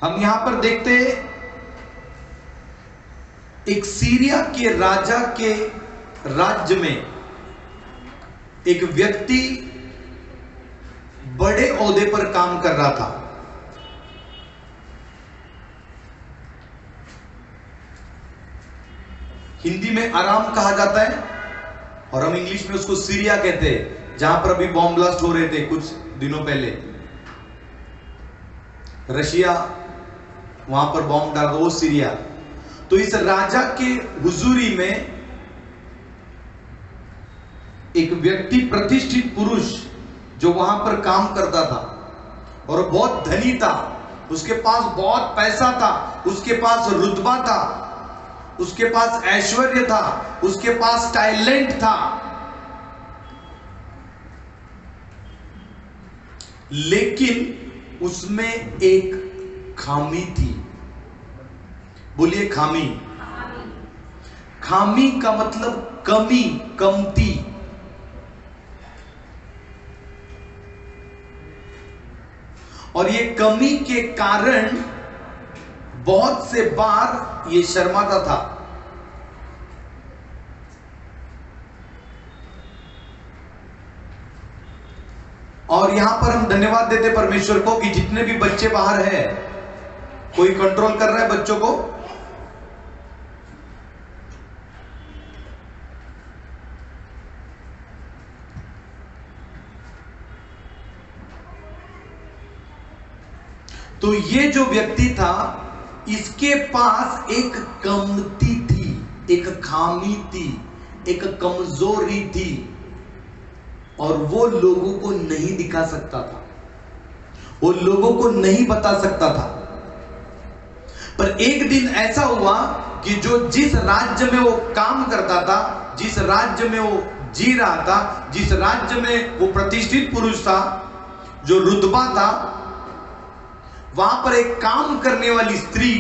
हम यहां पर देखते हैं एक सीरिया के राजा के राज्य में एक व्यक्ति बड़े ओहदे पर काम कर रहा था। हिंदी में आराम कहा जाता है और हम इंग्लिश में उसको सीरिया कहते हैं, जहां पर अभी बॉम्ब ब्लास्ट हो रहे थे कुछ दिनों पहले। रशिया वहां पर बॉम्ब डाल वो सीरिया। तो इस राजा के हुजूरी में एक व्यक्ति, प्रतिष्ठित पुरुष जो वहां पर काम करता था और बहुत धनी था, उसके पास बहुत पैसा था, उसके पास रुतबा था, उसके पास ऐश्वर्य था, उसके पास टैलेंट था, लेकिन उसमें एक खामी थी। बोलिए खामी। खामी का मतलब कमी, कमती। और ये कमी के कारण बहुत से बार ये शर्माता था। और यहां पर हम धन्यवाद देते परमेश्वर को कि जितने भी बच्चे बाहर हैं, कोई कंट्रोल कर रहा है बच्चों को। तो ये जो व्यक्ति था, इसके पास एक कमती थी, एक खामी थी, एक कमजोरी थी, और वो लोगों को नहीं दिखा सकता था, वो लोगों को नहीं बता सकता था। पर एक दिन ऐसा हुआ कि जिस राज्य में वो काम करता था, जिस राज्य में वो जी रहा था, जिस राज्य में वो प्रतिष्ठित पुरुष था, जो रुतबा था, वहां पर एक काम करने वाली स्त्री,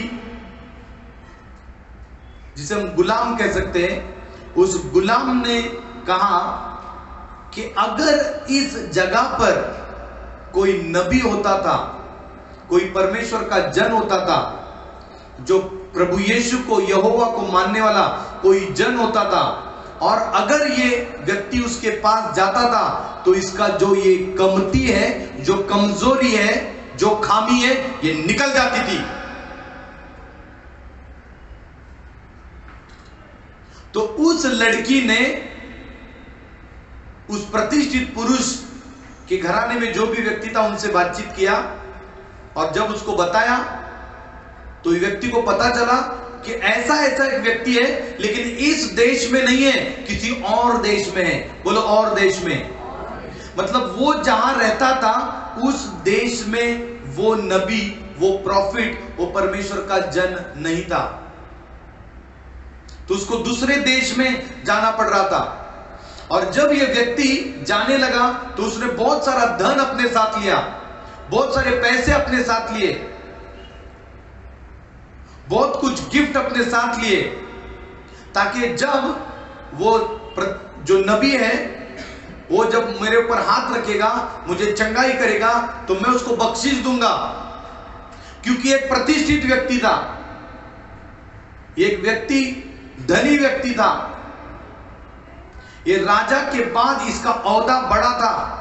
जिसे हम गुलाम कह सकते हैं, उस गुलाम ने कहा कि अगर इस जगह पर कोई नबी होता था, कोई परमेश्वर का जन होता था, जो प्रभु यीशु को, यहोवा को मानने वाला कोई जन होता था, और अगर ये व्यक्ति उसके पास जाता था, तो इसका जो ये कमती है, जो कमजोरी है, जो खामी है, ये निकल जाती थी। तो उस लड़की ने उस प्रतिष्ठित पुरुष के घराने में जो भी व्यक्ति था, उनसे बातचीत किया, और जब उसको बताया तो व्यक्ति को पता चला कि ऐसा ऐसा एक व्यक्ति है, लेकिन इस देश में नहीं है, किसी और देश में है। बोलो और देश में। मतलब वो जहां रहता था, उस देश में वो नबी, वो प्रॉफिट, वो परमेश्वर का जन नहीं था, तो उसको दूसरे देश में जाना पड़ रहा था। और जब ये व्यक्ति जाने लगा, तो उसने बहुत सारा धन अपने साथ लिया, बहुत सारे पैसे अपने साथ लिए, बहुत कुछ गिफ्ट अपने साथ लिए, ताकि जब वो जो नबी है, वो जब मेरे ऊपर हाथ रखेगा, मुझे चंगाई करेगा, तो मैं उसको बख्शिश दूंगा। क्योंकि एक प्रतिष्ठित व्यक्ति था, एक व्यक्ति धनी व्यक्ति था, ये राजा के बाद इसका ओहदा बड़ा था।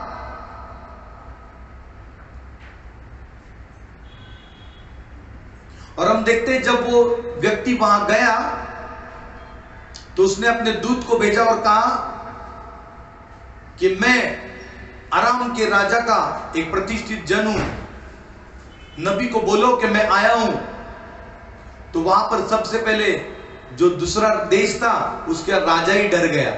और हम देखते हैं जब वो व्यक्ति वहां गया, तो उसने अपने दूत को भेजा और कहा कि मैं अराम के राजा का एक प्रतिष्ठित जन हूं, नबी को बोलो कि मैं आया हूं। तो वहां पर सबसे पहले जो दूसरा देश था, उसका राजा ही डर गया।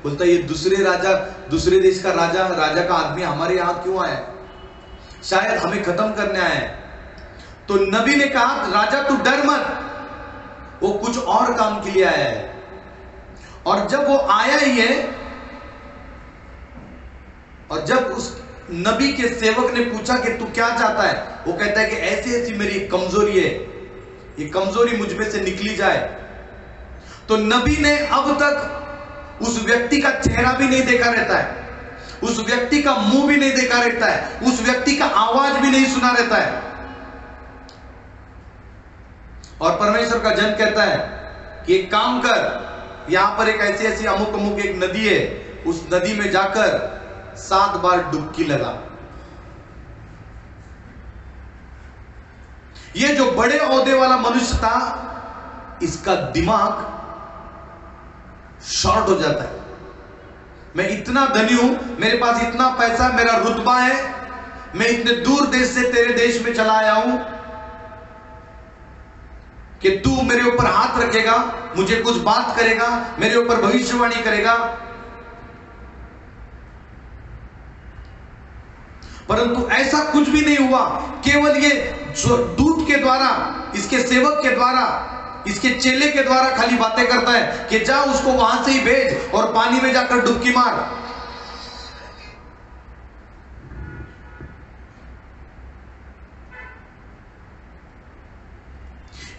बोलता ये दूसरे देश का राजा का आदमी हमारे यहां क्यों आया? शायद हमें खत्म करने आया है। तो नबी ने कहा, राजा तू डर मत, वो कुछ और काम के लिए आया है। और जब वो आया ही है, और जब उस नबी के सेवक ने पूछा कि तू क्या चाहता है, वो कहता है कि ऐसी ऐसी मेरी कमजोरी है, ये कमजोरी मुझ में से निकली जाए। तो नबी ने अब तक उस व्यक्ति का चेहरा भी नहीं देखा रहता है, उस व्यक्ति का मुंह भी नहीं देखा रहता है, उस व्यक्ति का आवाज भी नहीं सुना रहता है। और परमेश्वर का जन कहता है कि एक काम कर, यहां पर एक ऐसी ऐसी अमुक अमुक एक नदी है, उस नदी में जाकर 7 बार डुबकी लगा। ये जो बड़े ओहदे वाला मनुष्य था, इसका दिमाग शॉर्ट हो जाता है। मैं इतना धनी हूं, मेरे पास इतना पैसा, मेरा रुतबा है, मैं इतने दूर देश से तेरे देश में चला आया हूं कि तू मेरे ऊपर हाथ रखेगा, मुझे कुछ बात करेगा, मेरे ऊपर भविष्यवाणी करेगा। परंतु ऐसा कुछ भी नहीं हुआ। केवल ये जो दूत के द्वारा, इसके सेवक के द्वारा, इसके चेले के द्वारा खाली बातें करता है कि जा उसको वहां से ही भेज और पानी में जाकर डुबकी मार।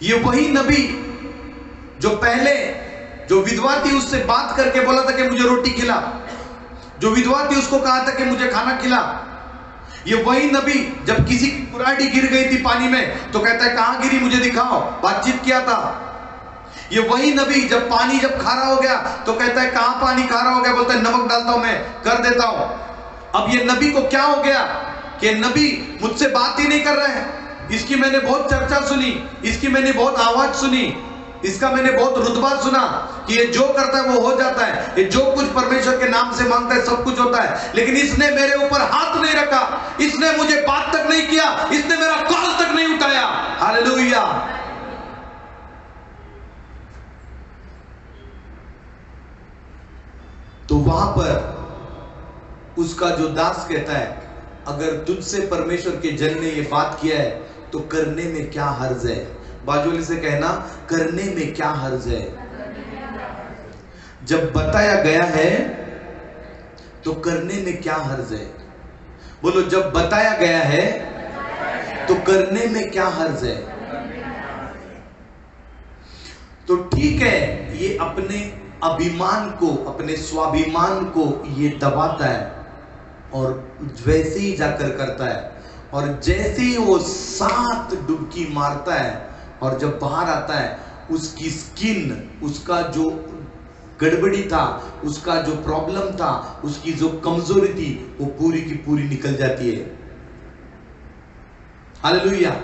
ये वही नबी जो पहले जो विधवा थी उससे बात करके बोला था कि मुझे रोटी खिला, जो विधवा थी उसको कहा था कि मुझे खाना खिला। ये वही नबी जब किसी की कुराडी गिर गई थी पानी में तो कहता है कहां गिरी मुझे दिखाओ, बातचीत किया था। ये वही नबी जब पानी जब खारा हो गया तो कहता है कहां पानी खारा हो गया, बोलता है नमक डालता हूं, मैं कर देता हूं। अब ये नबी को क्या हो गया कि नबी मुझसे बात ही नहीं कर रहे हैं। इसकी मैंने बहुत चर्चा सुनी, इसकी मैंने बहुत आवाज सुनी, इसका मैंने बहुत रुतबा सुना कि ये जो करता है वो हो जाता है, ये जो कुछ परमेश्वर के नाम से मांगता है सब कुछ होता है, लेकिन इसने मेरे ऊपर हाथ नहीं रखा, इसने मुझे बात तक नहीं किया, इसने मेरा कॉल तक नहीं उठाया। हालेलुया। तो वहां पर उसका जो दास कहता है अगर तुझसे परमेश्वर के जन ने ये बात किया है तो करने में क्या हर्ज है। बाजूली से कहना, करने में क्या हर्ज है। जब बताया गया है तो करने में क्या हर्ज है। बोलो, जब बताया गया है तो करने में क्या हर्ज है। तो ठीक है, ये अपने अभिमान को, अपने स्वाभिमान को ये दबाता है और वैसे ही जाकर करता है। और जैसे ही वो 7 डुबकी मारता है और जब बाहर आता है, उसकी स्किन, उसका जो गड़बड़ी था, उसका जो प्रॉब्लम था, उसकी जो कमजोरी थी, वो पूरी की पूरी निकल जाती है। हालेलुया।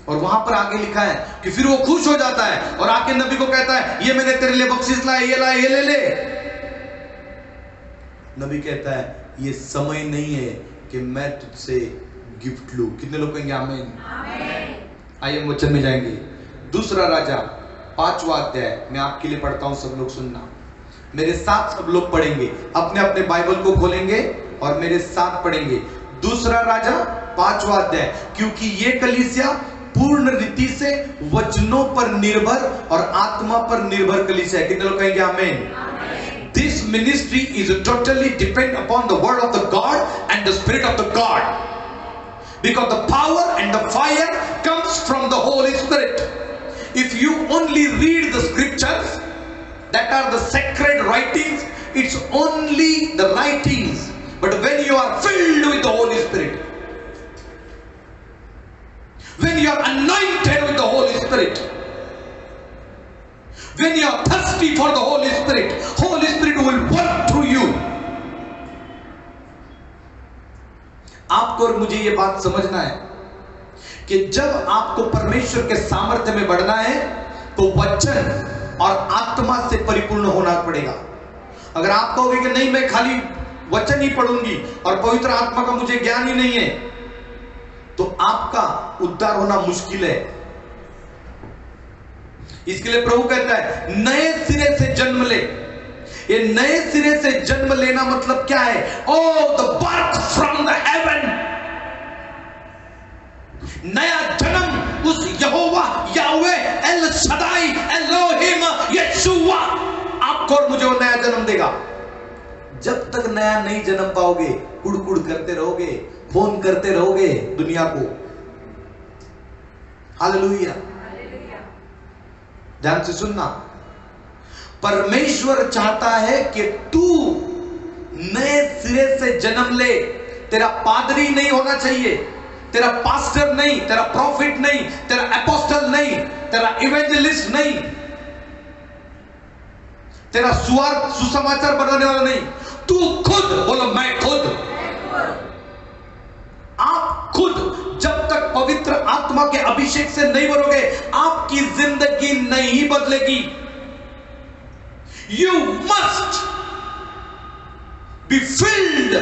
और वहां पर आगे लिखा है कि फिर वो खुश हो जाता है और आके नबी को कहता है ये मैंने तेरे लिए बख्शिश लाया, ये लाया, ये ले ले। नबी कहता है ये समय नहीं है कि मैं तुझसे गिफ्ट लूं। कितने लोग कहेंगे आमीन? आइए हम वचन में जाएंगे। दूसरा राजा 5वां अध्याय मैं आपके लिए पढ़ता हूं, सब लोग सुनना। मेरे साथ सब लोग पढ़ेंगे, अपने अपने बाइबल को खोलेंगे और मेरे साथ पढ़ेंगे। दूसरा राजा 5वां अध्याय, क्योंकि ये कलीसिया पूर्ण रीति से वचनों पर निर्भर और आत्मा पर निर्भर कलीसिया है। कितने लोग कहेंगे आमीन? This ministry is totally depend upon the word of the God and the spirit of the God, because the power and the fire comes from the Holy Spirit. If you only read the scriptures that are the sacred writings, it's only the writings. But when you are filled with the Holy Spirit, when you are anointed with the Holy Spirit, when you are thirsty for the Holy Spirit will work through you. आपको और मुझे ये बात समझना है कि जब आपको परमेश्वर के सामर्थ्य में बढ़ना है तो वचन और आत्मा से परिपूर्ण होना पड़ेगा। अगर आप कहोगे कि नहीं मैं खाली वचन ही पढ़ूंगी और पवित्र आत्मा का मुझे ज्ञान ही नहीं है, तो आपका उद्धार होना मुश्किल है। इसके लिए प्रभु कहता है नए सिरे से जन्म ले। ये नए सिरे से जन्म लेना मतलब क्या है? Oh the birth from the heaven. नया जन्म उस यहोवा, याहवे, एल शदाई, एलोहिम, यशुआ आपको और मुझे वो नया जन्म देगा। जब तक नया नहीं जन्म पाओगे, कुड़कुड़ करते रहोगे, फोन करते रहोगे दुनिया को। हालेलुया। ध्यान से सुनना, परमेश्वर चाहता है कि तू नए सिरे से जन्म ले। तेरा पादरी नहीं होना चाहिए, तेरा पास्टर नहीं, तेरा प्रॉफिट नहीं, तेरा एपोस्टल नहीं, तेरा इवेंजलिस्ट नहीं, तेरा सुसमाचार बनाने वाला नहीं, तू खुद बोलो मैं खुद। आप खुद जब तक पवित्र आत्मा के अभिषेक से नहीं बनोगे, आपकी जिंदगी नहीं बदलेगी। You must be filled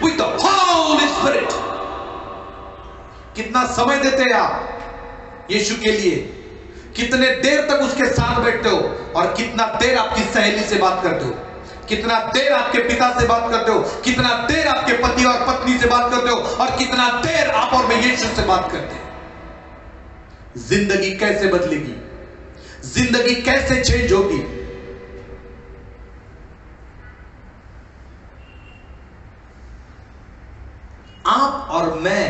with the Holi spirit. कितना समय देते हैं आप यीशु के लिए? कितने देर तक उसके साथ बैठते हो? और कितना देर आपकी सहेली से बात करते हो? कितना देर आपके पिता से बात करते हो? कितना देर आपके पति और पत्नी से बात करते हो? और कितना देर आप और मैं यीशु से बात करते हैं? जिंदगी कैसे बदलेगी? जिंदगी कैसे चेंज होगी? आप और मैं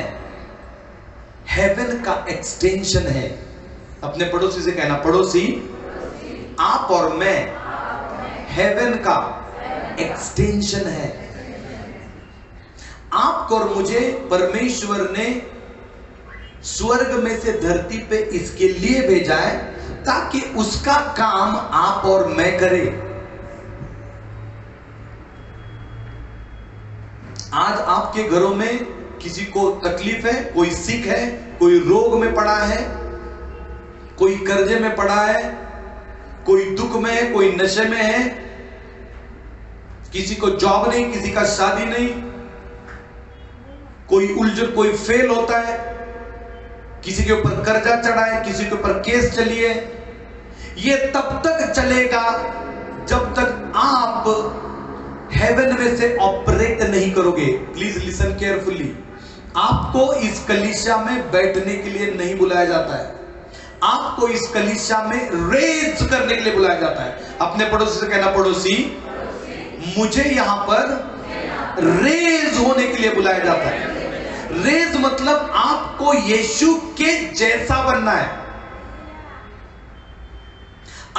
हेवन का एक्सटेंशन है। अपने पड़ोसी से कहना, पड़ोसी आप और मैं हेवन का एक्सटेंशन है। आपको और मुझे परमेश्वर ने स्वर्ग में से धरती पे इसके लिए भेजा है ताकि उसका काम आप और मैं करें। आज आपके घरों में किसी को तकलीफ है, कोई सिक है, कोई रोग में पड़ा है, कोई कर्जे में पड़ा है, कोई दुख में है, कोई नशे में है, किसी को जॉब नहीं, किसी का शादी नहीं, कोई उलझन, कोई फेल होता है, किसी के ऊपर कर्जा चढ़ा है, किसी के ऊपर केस चली है। ये तब तक चलेगा जब तक आप हेवन में से ऑपरेट नहीं करोगे। Please listen carefully. आपको इस कलीसिया में बैठने के लिए नहीं बुलाया जाता है, आपको इस कलीसिया में रेज करने के लिए बुलाया जाता है। अपने पड़ोसी से कहना, पड़ोसी मुझे यहां पर रेज होने के लिए बुलाया जाता है। रेज मतलब आपको यीशु के जैसा बनना है।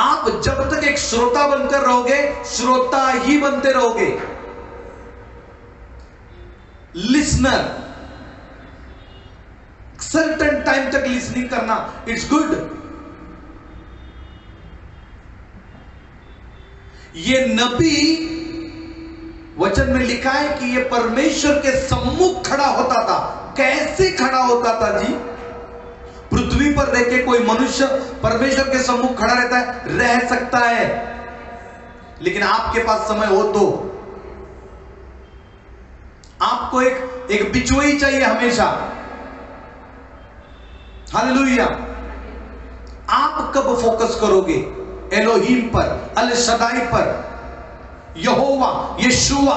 आप जब तक एक श्रोता बनकर रहोगे, श्रोता ही बनते रहोगे। लिसनर, सर्टेन टाइम तक लिसनिंग करना, इट्स गुड। ये नबी वचन में लिखा है कि ये परमेश्वर के सम्मुख खड़ा होता था। कैसे खड़ा होता था जी? पृथ्वी पर रह के कोई मनुष्य परमेश्वर के सम्मुख खड़ा रहता है? रह सकता है, लेकिन आपके पास समय हो तो। आपको एक बिचौई चाहिए हमेशा। हालेलुया। आप कब फोकस करोगे? एलोहीम पर, अल शदाई पर, यहोवा, यशुआ।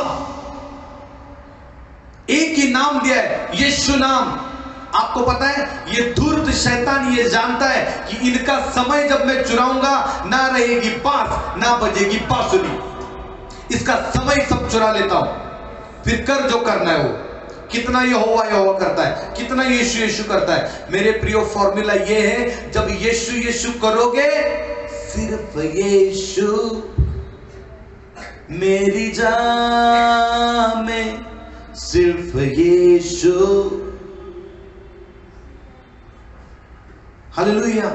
एक ही नाम दिया है, यीशु नाम। आपको पता है ये धूर्त शैतान ये जानता है कि इनका समय जब मैं चुराऊंगा, ना रहेगी बांस, ना बजेगी बांसुरी। इसका समय सब चुरा लेता हूं, फिर कर जो करना है वो। कितना यहोवा यहोवा करता है, कितना यीशु यीशु करता है। मेरे प्रियो, फॉर्मूला ये है, जब यीशु यीशु करोगे, सिर्फ यीशु मेरी जान में, सिर्फ यीशु। हालेलुया।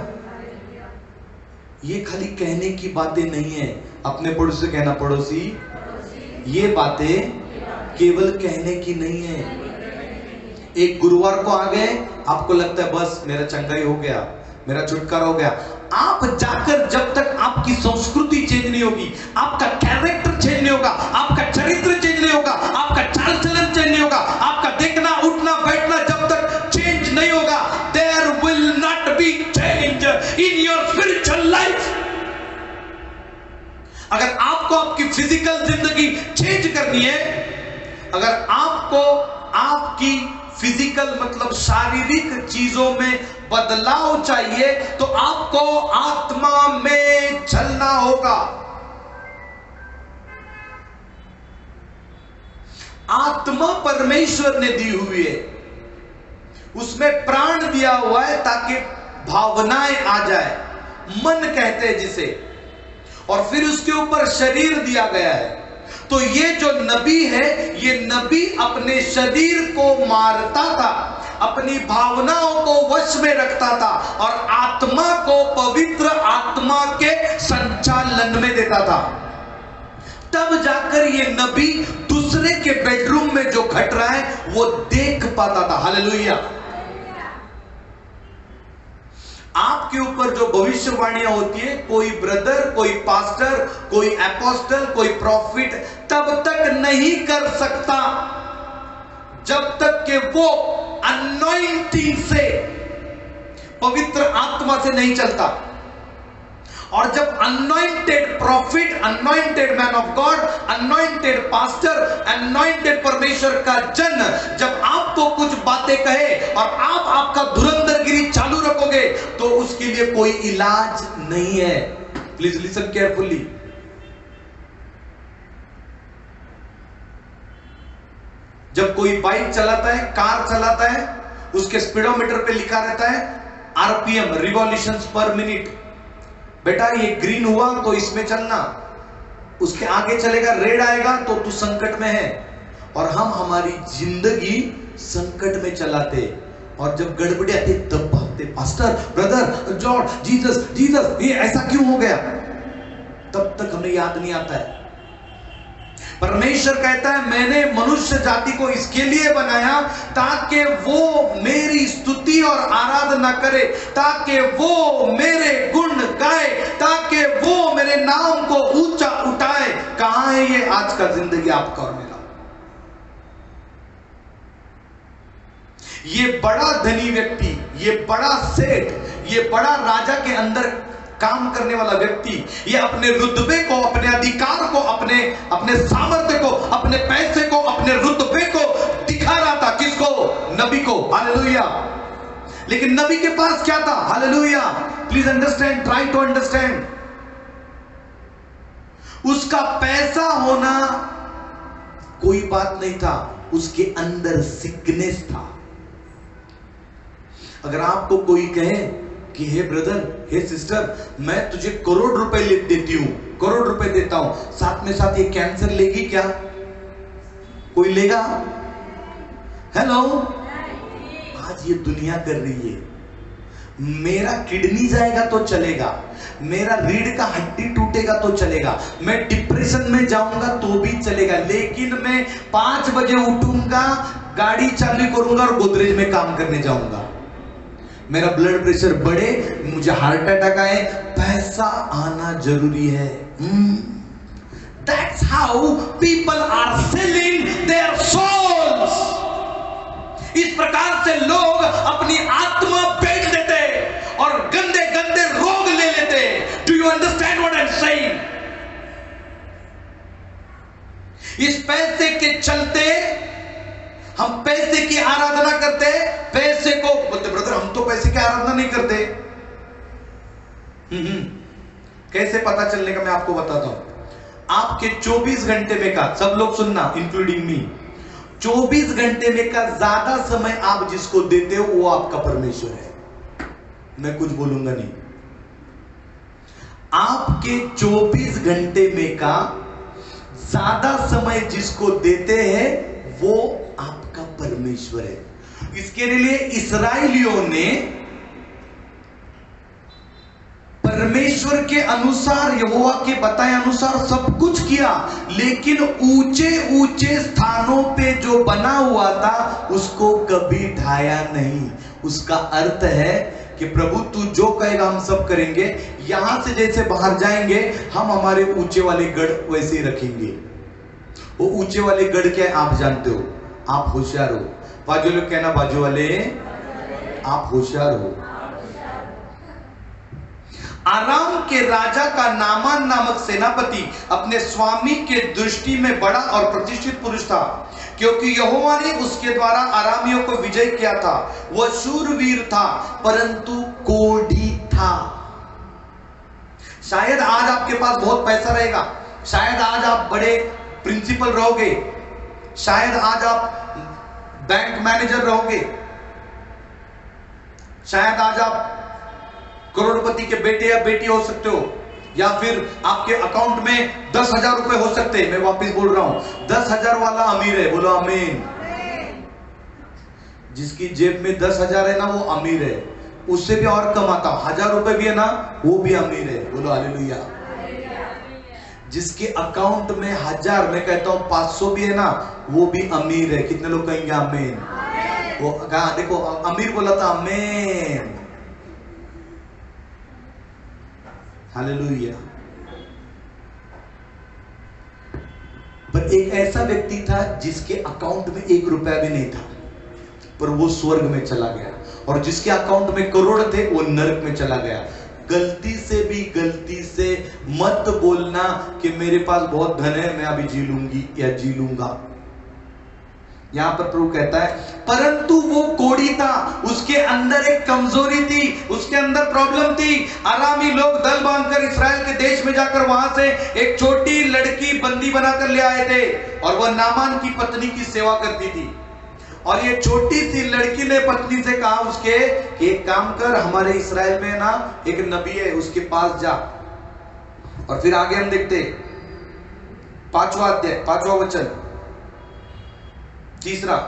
ये खाली कहने की बातें नहीं है। अपने पड़ोसी से कहना, पड़ोसी ये बातें केवल कहने की नहीं है। एक गुरुवार को आ गए, आपको लगता है बस मेरा चंगाई हो गया, मेरा छुटकारा हो गया। आप जाकर जब तक आपकी संस्कृति चेंज नहीं होगी, आपका कैरेक्टर चेंज नहीं होगा, आपका चरित्र चेंज नहीं होगा, आपका चाल चलन चेंज नहीं होगा, आपका देखना उठना बैठना जब तक चेंज नहीं होगा, there will not be change in your spiritual life. अगर आपको आपकी फिजिकल जिंदगी चेंज करनी है, अगर आपको आपकी फिजिकल मतलब शारीरिक चीजों में बदलाव चाहिए, तो आपको आत्मा में चलना होगा। आत्मा परमेश्वर ने दी हुई है, उसमें प्राण दिया हुआ है ताकि भावनाएं आ जाए, मन कहते हैं जिसे, और फिर उसके ऊपर शरीर दिया गया है। तो ये जो नबी है, ये नबी अपने शरीर को मारता था अपनी भावनाओं को वश में रखता था और आत्मा को पवित्र आत्मा के संचालन में देता था। तब जाकर ये नबी दूसरे के बेडरूम में जो घट रहा है वो देख पाता था। हालेलुया। आपके ऊपर जो भविष्यवाणियां होती है, कोई ब्रदर, कोई पास्टर, कोई एपोस्टल, कोई प्रॉफिट तब तक नहीं कर सकता जब तक कि वो अनॉइंटिंग से, पवित्र आत्मा से नहीं चलता। और जब anointed profit, anointed man of God, anointed pastor, anointed परमेश्वर का जन जब आपको कुछ बातें कहे और आप आपका धुरंधरगिरी चालू रखोगे तो उसके लिए कोई इलाज नहीं है। Please listen carefully. जब कोई बाइक चलाता है, कार चलाता है, उसके स्पीडोमीटर पे लिखा रहता है आरपीएम, रिवॉल्यूशंस पर मिनट। बेटा ये ग्रीन हुआ तो इसमें चलना, उसके आगे चलेगा रेड आएगा तो तू संकट में है। और हम हमारी जिंदगी संकट में चलाते और जब गड़बड़ी आती तब भागते, pastor, brother, George, Jesus, Jesus, ये ऐसा क्यों हो गया? तब तक हमें याद नहीं आता है। परमेश्वर कहता है मैंने मनुष्य जाति को इसके लिए बनाया ताकि वो मेरी स्तुति और आराधना करे, ताकि वो मेरे गुण गाए, ताकि वो मेरे नाम को ऊंचा उठाए। कहां है ये आज का जिंदगी आपका और मेरा? ये बड़ा धनी व्यक्ति, ये बड़ा सेठ, ये बड़ा राजा के अंदर काम करने वाला व्यक्ति, ये अपने रुतबे को, अपने अधिकार को, अपने सामर्थ्य को, अपने पैसे को, अपने रुतबे को दिखा रहा था। किसको? नबी को। हालेलुया। लेकिन नबी के पास क्या था? Hallelujah. Please understand, try to understand. उसका पैसा होना कोई बात नहीं था, उसके अंदर सिकनेस था। अगर आपको कोई कहे कि हे ब्रदर, हे सिस्टर, मैं तुझे करोड़ रुपए देती हूं, करोड़ रुपए देता हूं, साथ में साथ ये कैंसर लेगी क्या? कोई लेगा? हेलो। आज ये दुनिया कर रही है, मेरा किडनी जाएगा तो चलेगा, मेरा रीढ़ का हड्डी टूटेगा तो चलेगा, मैं डिप्रेशन में जाऊंगा तो भी चलेगा, लेकिन मैं 5 बजे उठूंगा, गाड़ी चालू करूंगा और गोदरेज में काम करने जाऊंगा। मेरा ब्लड प्रेशर बढ़े, मुझे हार्ट अटैक आए, पैसा आना जरूरी है। That's how people are selling their souls. इस प्रकार से लोग अपनी आत्मा बेच देते और गंदे गंदे रोग ले लेते। Do you understand what I'm saying? इस पैसे के चलते हम पैसे की आराधना करते, पैसे को बोलते ब्रदर हम तो पैसे की आराधना नहीं करते। कैसे पता चलने का मैं आपको बताता हूं। आपके 24 घंटे में का, सब लोग सुनना इंक्लूडिंग मी, 24 घंटे में का ज्यादा समय आप जिसको देते हो वो आपका परमेश्वर है। मैं कुछ बोलूंगा नहीं। आपके 24 घंटे में का ज्यादा समय जिसको देते हैं वो आपका परमेश्वर है। इसके लिए इस्राएलियों ने परमेश्वर के अनुसार, यहोवा के बताए अनुसार सब कुछ किया, लेकिन ऊंचे ऊंचे स्थानों पे जो बना हुआ था उसको कभी ढाया नहीं। उसका अर्थ है कि प्रभु तू जो कहेगा हम सब करेंगे। यहां से जैसे बाहर जाएंगे हम हमारे ऊंचे वाले गढ़ वैसे ही रखेंगे। वो ऊंचे वाले गढ़ क्या है आप जानते हो, आप होशियार हो। बाजू लोग कहना, बाजू वाले आप होशियार हो। आराम के राजा का नामान नामक सेनापति अपने स्वामी के दृष्टि में बड़ा और प्रतिष्ठित पुरुष था, क्योंकि यहोवा ने उसके द्वारा आरामियों को विजय किया था। वह शूरवीर था परंतु कोढ़ी था। शायद आज आपके पास बहुत पैसा रहेगा, शायद आज आप बड़े प्रिंसिपल रहोगे, शायद आज आप बैंक मैनेजर रहोगे, शायद आज आप करोड़पति के बेटे या बेटी हो सकते हो, या फिर आपके अकाउंट में 10,000 रुपए हो सकते हैं। मैं वापस बोल रहा हूं, 10,000 वाला अमीर है, बोलो आमीन। जिसकी जेब में 10,000 है ना वो अमीर है, उससे भी और कमाता, 1,000 रुपए भी है ना वो भी अमीर है। बोलो हालेलुया। जिसके अकाउंट में 1,000, मैं कहता हूं 500 भी है ना वो भी अमीर है। कितने लोग कहेंगे आमीन? वो कहा देखो अमीर बोला था आमीन। हालेलुया। पर एक ऐसा व्यक्ति था जिसके अकाउंट में 1 रुपया भी नहीं था, पर वो स्वर्ग में चला गया। और जिसके अकाउंट में करोड़ थे वो नरक में चला गया। गलती से मत बोलना कि मेरे पास बहुत धन है, मैं अभी जी लूंगी या जी लूंगा। यहां पर प्रभु कहता है परंतु वो कोढ़ी था, उसके अंदर एक कमजोरी थी, उसके अंदर प्रॉब्लम थी। अरामी लोग दल बांधकर इस्राएल के देश में जाकर वहां से एक छोटी लड़की बंदी बनाकर ले आए थे और वह नामान की पत्नी की सेवा करती थी। और ये छोटी सी लड़की ने पत्नी से कहा उसके कि एक काम कर, हमारे इस्राएल में ना एक नबी है, उसके पास जा। और फिर आगे हम देखते 5वां अध्याय 5वां वचन 3,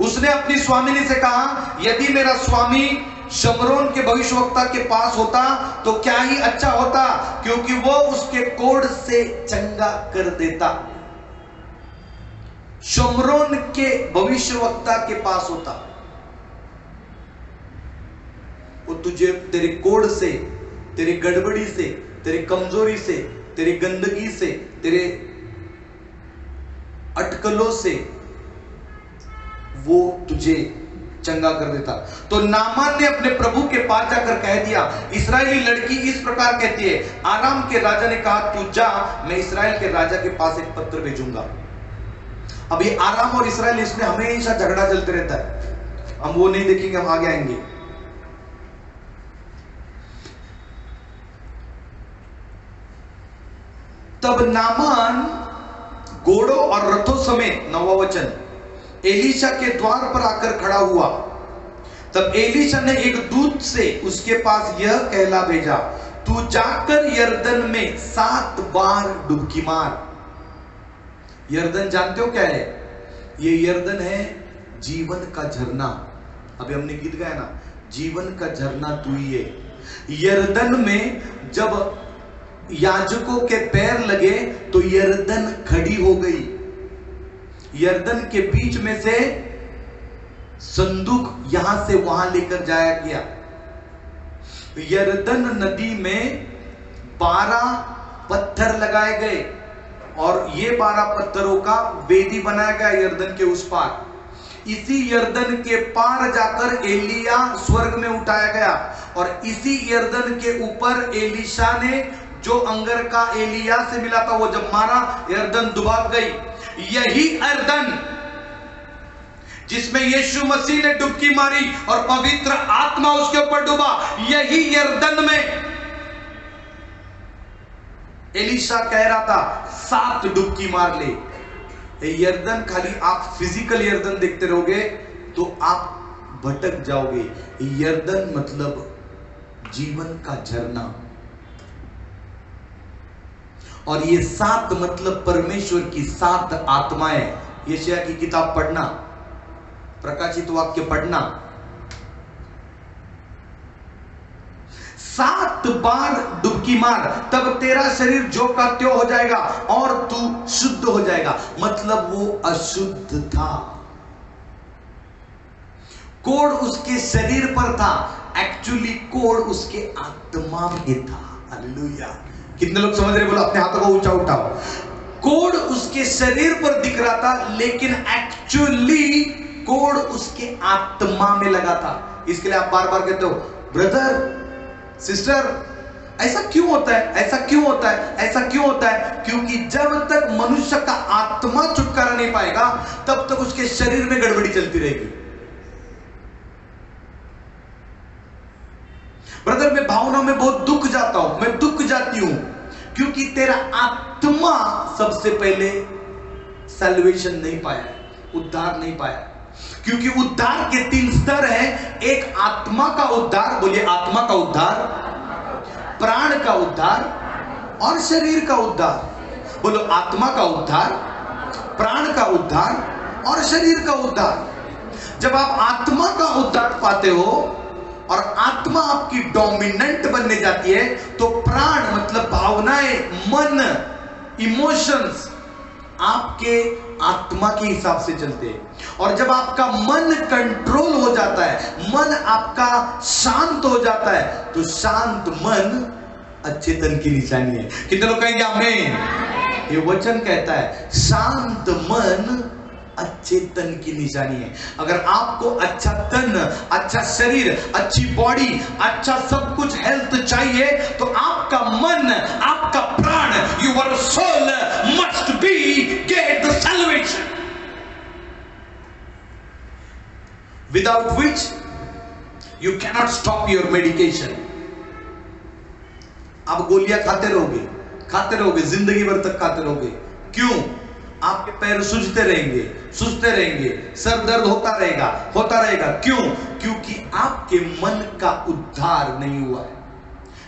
उसने अपनी स्वामिनी से कहा यदि मेरा स्वामी शमरोन के भविष्यवक्ता के पास होता तो क्या ही अच्छा होता, क्योंकि वो उसके कोढ़ से चंगा कर देता। शमरोन के भविष्यवक्ता के पास होता, वो तुझे तेरे कोढ़ से, तेरी गड़बड़ी से, तेरी कमजोरी से, तेरी गंदगी से, तेरे अटकलों से वो तुझे चंगा कर देता। तो नामान ने अपने प्रभु के पास जाकर कह दिया, इस्राएली लड़की इस प्रकार कहती है, आराम के राजा ने कहा तू जा, मैं इस्राएल के राजा के पास एक पत्र भेजूंगा। अब ये आराम और इस्राएल इसमें हमेशा झगड़ा चलते रहता है, हम वो नहीं देखेंगे, हम आगे आएंगे। तब नामान घोड़ों और रथों समेत 9वां वचन एलीशा के द्वार पर आकर खड़ा हुआ। तब एलीशा ने एक दूत से उसके पास यह कहला भेजा, तू जाकर यरदन में 7 बार डुबकी मार। यरदन जानते हो क्या है? ये यरदन है जीवन का झरना। अभी हमने गीत गाया ना, जीवन का झरना तू ही है। यरदन में जब याजकों के पैर लगे तो यरदन खड़ी हो गई। यरदन के बीच में से संदूक यहां से वहां लेकर जाया गया। यरदन नदी में 12 पत्थर लगाए गए और ये 12 पत्थरों का वेदी बनाया गया यरदन के उस पार। इसी यरदन के पार जाकर एलिया स्वर्ग में उठाया गया और इसी यरदन के ऊपर एलीशा ने जो अंगर का एलिया से मिला था वो जब मारा, यरदन डुबा गई। यही यरदन जिसमें यीशु मसीह ने डुबकी मारी और पवित्र आत्मा उसके ऊपर डूबा, यही यरदन में एलीशा कह रहा था 7 डुबकी मार ले। यरदन खाली आप फिजिकल यरदन देखते रहोगे तो आप भटक जाओगे। यरदन मतलब जीवन का झरना, और ये 7 मतलब परमेश्वर की 7 आत्माएं। यशायाह की किताब पढ़ना, प्रकाशित वाक्य पढ़ना, 7 बार डुबकी मार, तब तेरा शरीर जो का त्यों हो जाएगा और तू शुद्ध हो जाएगा। मतलब वो अशुद्ध था, कोढ़ उसके शरीर पर था, एक्चुअली कोढ़ उसके आत्मा में था। हालेलुया। कितने लोग समझ रहे? बोलो अपने हाथों को ऊंचा उठाओ। कोढ़ उसके शरीर पर दिख रहा था लेकिन एक्चुअली कोढ़ उसके आत्मा में लगा था। इसके लिए आप बार बार कहते हो ब्रदर सिस्टर ऐसा क्यों होता है, ऐसा क्यों होता है, ऐसा क्यों होता है? क्योंकि जब तक मनुष्य का आत्मा छुटकारा नहीं पाएगा तब तक उसके शरीर में गड़बड़ी चलती रहेगी। ब्रदर मैं भावनाओं में बहुत दुख जाता हूं, मैं दुख जाती हूं क्योंकि तेरा आत्मा सबसे पहले सैल्वेशन नहीं पाया, उद्धार नहीं पाया। क्योंकि उद्धार के 3 स्तर हैं। एक आत्मा का उद्धार, बोलिए आत्मा का उद्धार, प्राण का उद्धार और शरीर का उद्धार। बोलो आत्मा का उद्धार, प्राण का उद्धार और शरीर का उद्धार। जब आप आत्मा का उद्धार पाते हो और आत्मा आपकी डोमिनेंट बनने जाती है, तो प्राण मतलब भावनाएं, मन, इमोशंस आपके आत्मा के हिसाब से चलते हैं। और जब आपका मन कंट्रोल हो जाता है, मन आपका शांत हो जाता है, तो शांत मन अच्छे तन की निशानी है। कितने लोग कहेंगे आमीन? ये वचन कहता है शांत मन अच्छे तन की निशानी है। अगर आपको अच्छा तन, अच्छा शरीर, अच्छी बॉडी, अच्छा सब कुछ हेल्थ चाहिए, तो आपका मन, आपका प्राण, your soul must be get the salvation, without which you cannot stop your medication. आप गोलियां खाते रहोगे जिंदगी भर तक खाते रहोगे। क्यों? आपके पैर सूजते रहेंगे, सर दर्द होता रहेगा। क्यों? क्योंकि आपके मन का उद्धार नहीं हुआ है।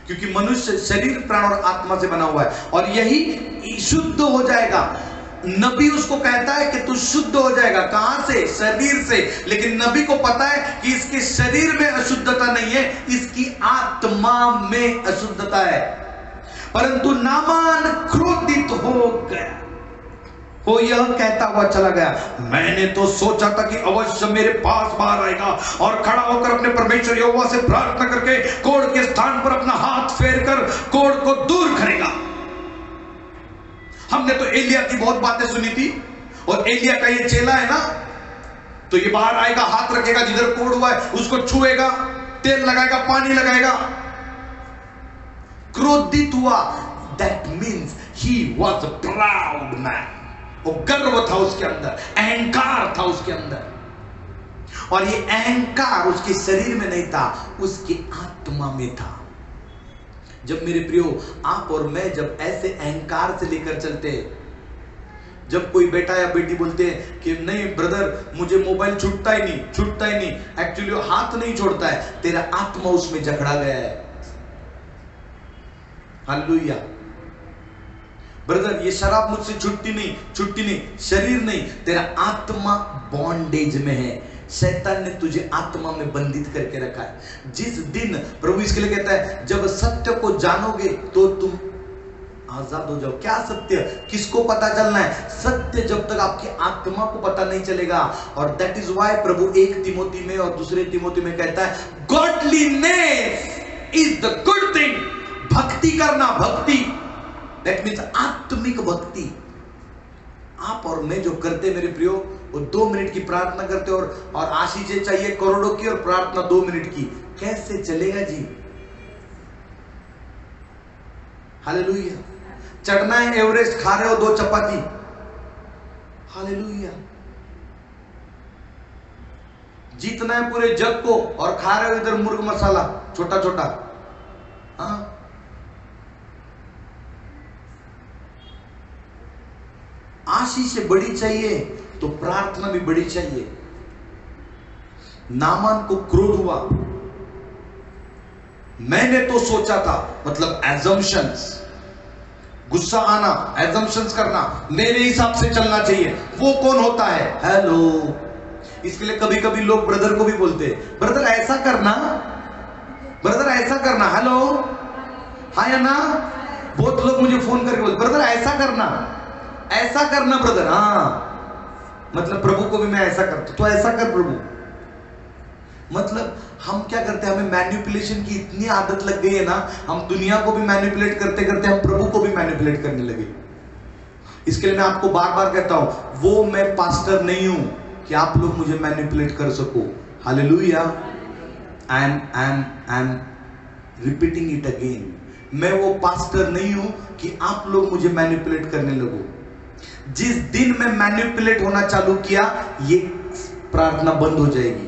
क्योंकि मनुष्य शरीर, प्राण और आत्मा से बना हुआ है, और यही शुद्ध हो जाएगा। नबी उसको कहता है कि तू शुद्ध हो जाएगा। कहां से? शरीर से। लेकिन नबी को पता है कि इसके शरीर में अशुद्धता नहीं है, इसकी आत्मा में अशुद्धता है। परंतु नामान क्रोधित हो गया, वो यह कहता हुआ चला गया, मैंने तो सोचा था कि अवश्य मेरे पास बाहर आएगा और खड़ा होकर अपने परमेश्वर यहोवा से प्रार्थना करके कोढ़ के स्थान पर अपना हाथ फेरकर कोढ़ को दूर करेगा। हमने तो एलिया की बहुत बातें सुनी थी, और एलिया का ये चेला है ना, तो ये बाहर आएगा, हाथ रखेगा जिधर कोढ़ हुआ है उसको छुएगा, तेल लगाएगा, पानी लगाएगा। क्रोधित हुआ, that means he was a proud man. वो गर्व था उसके अंदर, अहंकार था उसके अंदर, और ये अहंकार उसके शरीर में नहीं था, उसकी आत्मा में था। जब मेरे प्रियो आप और मैं जब ऐसे अहंकार से लेकर चलते, जब कोई बेटा या बेटी बोलते हैं कि नहीं ब्रदर मुझे मोबाइल छूटता ही नहीं, एक्चुअली वो हाथ नहीं छोड़ता है, तेरा आत्मा उसमें जकड़ा गया है। हालेलुया। ब्रदर ये शराब मुझसे छुट्टी नहीं, शरीर नहीं, तेरा आत्मा बॉन्डेज में है। शैतान ने तुझे आत्मा में बंधित करके रखा है। जिस दिन प्रभु इसके लिए कहता है जब सत्य को जानोगे तो तुम आजाद हो जाओ। क्या सत्य? किसको पता चलना है? सत्य जब तक आपकी आत्मा को पता नहीं चलेगा। और दैट इज वाई प्रभु 1 तिमोथी में और 2 तिमोथी में कहता है godliness is the good thing. भक्ति करना, भक्ति दैट मीन्स आत्मिक भक्ति। आप और मैं जो करते मेरे प्रियो, वो 2 मिनट की प्रार्थना करते और आशीषें चाहिए करोड़ों की और प्रार्थना 2 मिनट की, कैसे चलेगा जी? हालेलुया। चढ़ना है एवरेस्ट, खा रहे हो 2 चपाती, हालेलुया। जीतना है पूरे जग को और खा रहे हो इधर मुर्ग मसाला छोटा छोटा। हाँ, आशीष बड़ी चाहिए तो प्रार्थना भी बड़ी चाहिए। नामान को क्रोध हुआ, मैंने तो सोचा था, मतलब एजम्पशंस, गुस्सा आना, एजम्पशंस करना, मेरे हिसाब से चलना चाहिए। वो कौन होता है? हेलो। इसके लिए कभी कभी लोग ब्रदर को भी बोलते हैं, ब्रदर ऐसा करना, ब्रदर ऐसा करना। हेलो, हाँ या ना? बहुत लोग मुझे फोन करके बोलते ब्रदर ऐसा करना ब्रदर। हाँ, मतलब प्रभु को भी मैं ऐसा करता, तो ऐसा कर प्रभु। मतलब हम क्या करते हैं, हमें मैनिपुलेशन की इतनी आदत लग गई है ना, हम दुनिया को भी मैनिपुलेट करते करते हम प्रभु को भी मैनिपुलेट करने लगे। इसके लिए मैं आपको बार बार कहता हूं, वो मैं पास्टर नहीं हूं कि आप लोग मुझे मैनिपुलेट कर सको। Hallelujah. I am repeating it again, मैं वो पास्टर नहीं हूं कि आप लोग मुझे मैनिपुलेट करने लगो। जिस दिन मैं मैनिपुलेट होना चालू किया, ये प्रार्थना बंद हो जाएगी।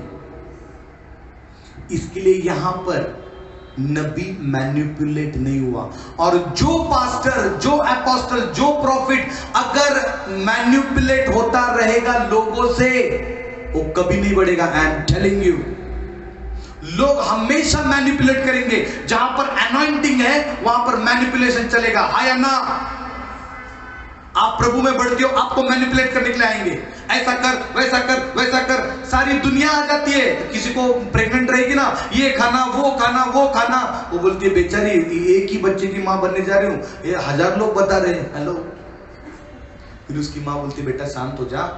इसके लिए यहां पर नबी मैनिपुलेट नहीं हुआ। और जो पास्टर, जो अपोस्टल, जो प्रॉफिट अगर मैनिपुलेट होता रहेगा लोगों से, वो कभी नहीं बढ़ेगा। आई एम टेलिंग यू, लोग हमेशा मैनिपुलेट करेंगे। जहां पर अनॉइंटिंग है वहां पर मैनिपुलेशन चलेगा। हाँ या ना? आप प्रभु में बढ़ते हो, आपको मैनिपुलेट करने के लिए आएंगे, ऐसा कर वैसा कर वैसा कर, सारी दुनिया आ जाती है। किसी को प्रेग्नेंट रहेगी ना, ये खाना वो खाना वो खाना, वो बोलती है बेचारी एक ही बच्चे की मां बनने जा रही हूं, ये 1000 लोग बता रहे हैं हेलो। फिर उसकी मां बोलती है बेटा शांत हो जा,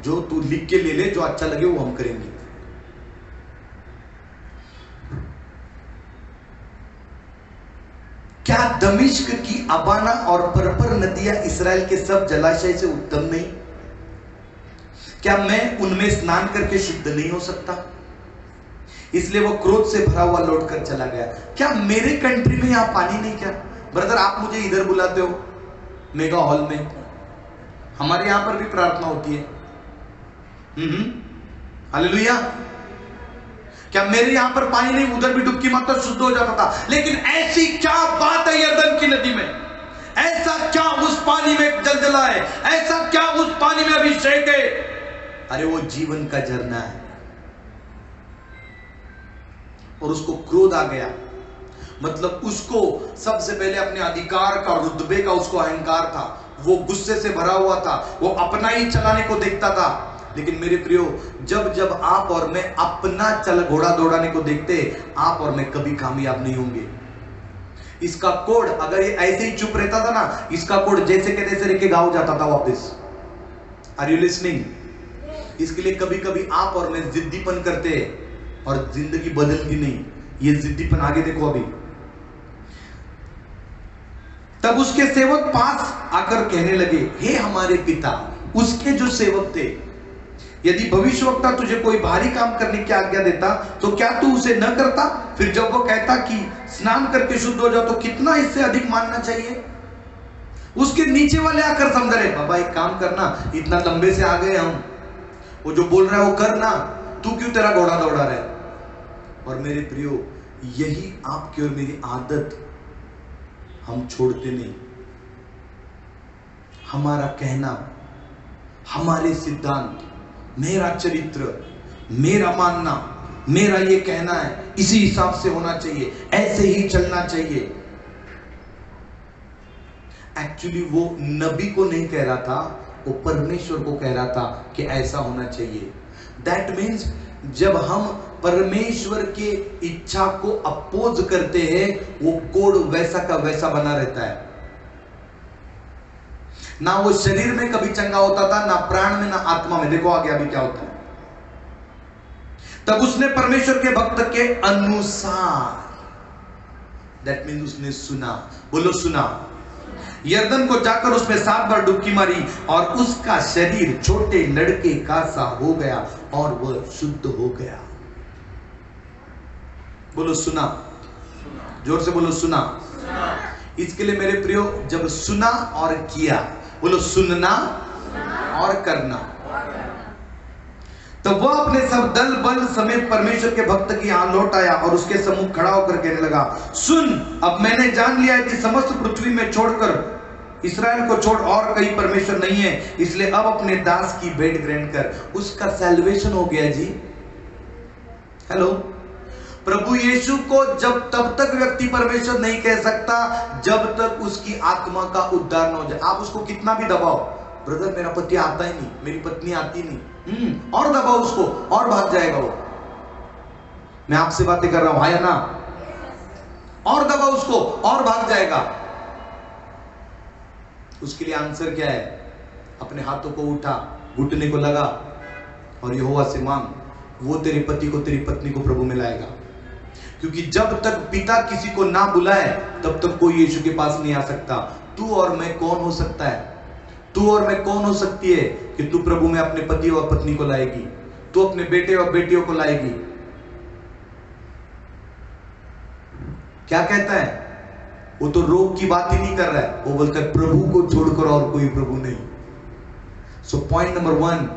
जो तू लिख के ले ले, जो अच्छा लगे वो हम करेंगे। क्या दमिश्क की अबाना और परपर नदियां इसराइल के सब जलाशय से उत्तम नहीं? क्या मैं उनमें स्नान करके शुद्ध नहीं हो सकता? इसलिए वो क्रोध से भरा हुआ लौट कर चला गया। क्या मेरे कंट्री में यहां पानी नहीं? क्या ब्रदर आप मुझे इधर बुलाते हो मेगा हॉल में, हमारे यहां पर भी प्रार्थना होती है, हालेलुया। क्या मेरे यहां पर पानी नहीं? उधर भी डुबकी मारता शुद्ध हो जाता था। लेकिन ऐसी क्या बात है यरदन की नदी में? ऐसा क्या उस पानी में जलजला है? ऐसा क्या उस पानी में अभिषेक है? अरे वो जीवन का झरना है। और उसको क्रोध आ गया, मतलब उसको सबसे पहले अपने अधिकार का, रुतबे का उसको अहंकार था। वो गुस्से से भरा हुआ था, वो अपना ही चलाने को देखता था। लेकिन मेरे प्रियो, जब जब आप और मैं अपना घोड़ा दौड़ाने को देखते, आप और मैं कभी कामयाब नहीं होंगे। इसका कोड अगर ये ऐसे ही चुप रहता था ना, इसका कोड जैसे के तैसे लेके गाँव जाता था वापस। Are you listening? इसके लिए कभी कभी आप और मैं जिद्दीपन करते हैं और जिंदगी बदलती नहीं। ये जिद्दीपन आगे देखो अभी। तब उसके सेवक पास आकर कहने लगे, हे हमारे पिता। उसके जो सेवक थे, यदि भविष्यवक्ता तुझे कोई भारी काम करने की आज्ञा देता तो क्या तू उसे न करता? फिर जब वो कहता कि स्नान करके शुद्ध हो जाओ, तो कितना इससे अधिक मानना चाहिए? उसके नीचे वाले आकर समझा रहे, बाबा एक काम करना, इतना लंबे से आ गए हम, वो जो बोल रहा है वो करना, तू क्यों तेरा घोड़ा दौड़ा रहा है? और मेरे प्रियो, यही आपकी और मेरी आदत, हम छोड़ते नहीं। हमारा कहना, हमारे सिद्धांत, मेरा चरित्र, मेरा मानना, मेरा ये कहना है, इसी हिसाब से होना चाहिए, ऐसे ही चलना चाहिए। एक्चुअली वो नबी को नहीं कह रहा था, वो परमेश्वर को कह रहा था कि ऐसा होना चाहिए। दैट मीन्स जब हम परमेश्वर के इच्छा को अपोज करते हैं, वो कोड वैसा का वैसा बना रहता है। ना वो शरीर में कभी चंगा होता था, ना प्राण में, ना आत्मा में। देखो आगे अभी क्या होता है। तब उसने परमेश्वर के भक्त के अनुसार, दैट मीन्स उसने सुना, बोलो सुना, यरदन को जाकर उसमें 7 बार डुबकी मारी और उसका शरीर छोटे लड़के का सा हो गया और वह शुद्ध हो गया। बोलो सुना, जोर से बोलो सुना। इसके लिए मेरे प्रियो, जब सुना और किया, बोलो सुनना और करना, तो वह अपने सब दल बल समेत परमेश्वर के भक्त की यहां लौट आया और उसके सम्मुख खड़ा होकर कहने लगा, सुन, अब मैंने जान लिया है कि समस्त पृथ्वी में छोड़कर इसराइल को छोड़ और कहीं परमेश्वर नहीं है, इसलिए अब अपने दास की भेंट ग्रहण कर। उसका सैल्वेशन हो गया जी। हेलो, प्रभु यीशु को जब तब तक व्यक्ति परमेश्वर नहीं कह सकता जब तक उसकी आत्मा का उद्धार न हो जाए। आप उसको कितना भी दबाओ, ब्रदर मेरा पति आता ही नहीं, मेरी पत्नी आती नहीं, और दबाओ उसको और भाग जाएगा वो। मैं आपसे बातें कर रहा हूं, है ना? और दबाओ उसको और भाग जाएगा। उसके लिए आंसर क्या है? अपने हाथों को उठा, घुटने को लगा और यहोवा से मांग, वो तेरे पति को, तेरी पत्नी को प्रभु में लाएगा। क्योंकि जब तक पिता किसी को ना बुलाए तब तक कोई यीशु के पास नहीं आ सकता। तू और मैं कौन हो सकता है? तू और मैं कौन हो सकती है कि तू प्रभु में अपने पति और पत्नी को लाएगी, तू अपने बेटे और बेटियों को लाएगी? क्या कहता है वो? तो रोग की बात ही नहीं कर रहा है, वो बोलता है प्रभु को छोड़कर और कोई प्रभु नहीं। सो पॉइंट नंबर 1,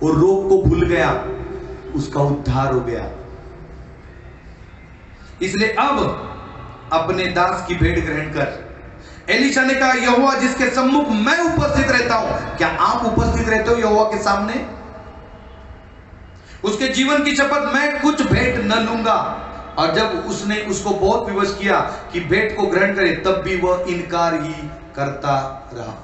वो रोग को भूल गया, उसका उद्धार हो गया। इसलिए अब अपने दास की भेंट ग्रहण कर। एलीशा ने कहा, यहोवा जिसके सम्मुख मैं उपस्थित रहता हूं, क्या आप उपस्थित रहते हो यहोवा के सामने? उसके जीवन की शपथ, मैं कुछ भेंट न लूंगा। और जब उसने उसको बहुत विवश किया कि भेंट को ग्रहण करे, तब भी वह इनकार ही करता रहा।